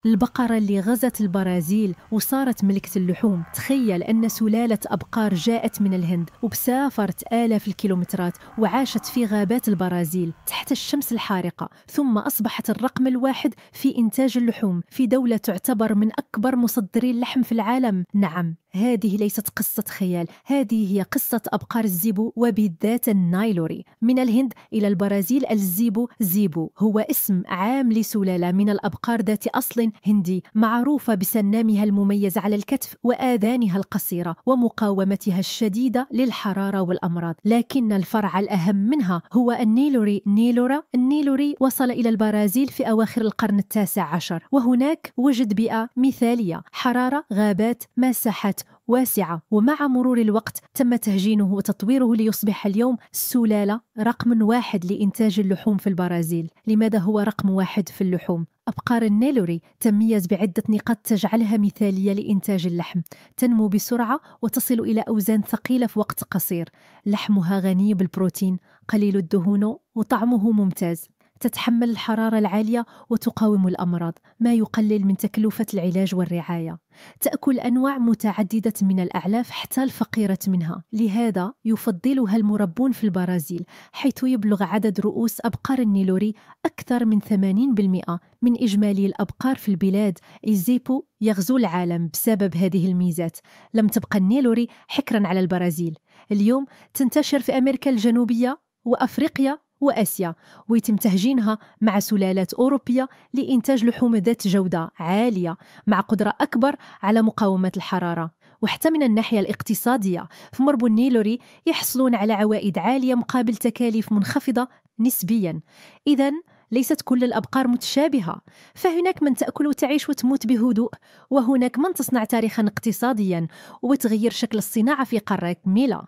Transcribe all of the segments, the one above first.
البقرة اللي غزت البرازيل وصارت ملكة اللحوم. تخيل أن سلالة أبقار جاءت من الهند وبسافرت آلاف الكيلومترات وعاشت في غابات البرازيل تحت الشمس الحارقة، ثم أصبحت الرقم الواحد في إنتاج اللحوم في دولة تعتبر من أكبر مصدري اللحم في العالم. نعم، هذه ليست قصة خيال، هذه هي قصة أبقار الزيبو وبالذات النايلوري. من الهند إلى البرازيل، الزيبو زيبو هو اسم عام لسلالة من الأبقار ذات أصل هندي معروفة بسنامها المميز على الكتف وآذانها القصيرة ومقاومتها الشديدة للحرارة والأمراض. لكن الفرع الأهم منها هو النيلوري نيلورا. النيلوري وصل إلى البرازيل في أواخر القرن ال19، وهناك وجد بيئة مثالية، حرارة، غابات، مساحات واسعة، ومع مرور الوقت تم تهجينه وتطويره ليصبح اليوم السلالة رقم 1 لإنتاج اللحوم في البرازيل. لماذا هو رقم 1 في اللحوم؟ أبقار النيلوري تميز بعدة نقاط تجعلها مثالية لإنتاج اللحم. تنمو بسرعة وتصل إلى أوزان ثقيلة في وقت قصير. لحمها غني بالبروتين، قليل الدهون، وطعمه ممتاز. تتحمل الحرارة العالية وتقاوم الأمراض، ما يقلل من تكلفة العلاج والرعاية. تأكل أنواع متعددة من الأعلاف حتى الفقيرة منها، لهذا يفضلها المربون في البرازيل، حيث يبلغ عدد رؤوس أبقار النيلوري أكثر من 80% من إجمالي الأبقار في البلاد. الزيبو يغزو العالم بسبب هذه الميزات. لم تبقى النيلوري حكرا على البرازيل، اليوم تنتشر في أمريكا الجنوبية وأفريقيا وآسيا، ويتم تهجينها مع سلالات أوروبية لإنتاج لحوم ذات جودة عالية مع قدرة أكبر على مقاومة الحرارة. وحتى من الناحية الاقتصادية، في مربو النيلوري يحصلون على عوائد عالية مقابل تكاليف منخفضة نسبيا. إذن ليست كل الأبقار متشابهة، فهناك من تأكل وتعيش وتموت بهدوء، وهناك من تصنع تاريخا اقتصاديا وتغير شكل الصناعة في قارة كاملة.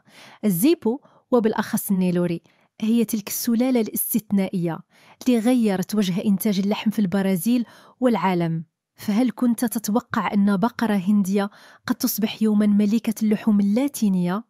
الزيبو وبالأخص النيلوري هي تلك السلالة الاستثنائية اللي غيرت وجه إنتاج اللحم في البرازيل والعالم. فهل كنت تتوقع أن بقرة هندية قد تصبح يوما ملكة اللحوم اللاتينية؟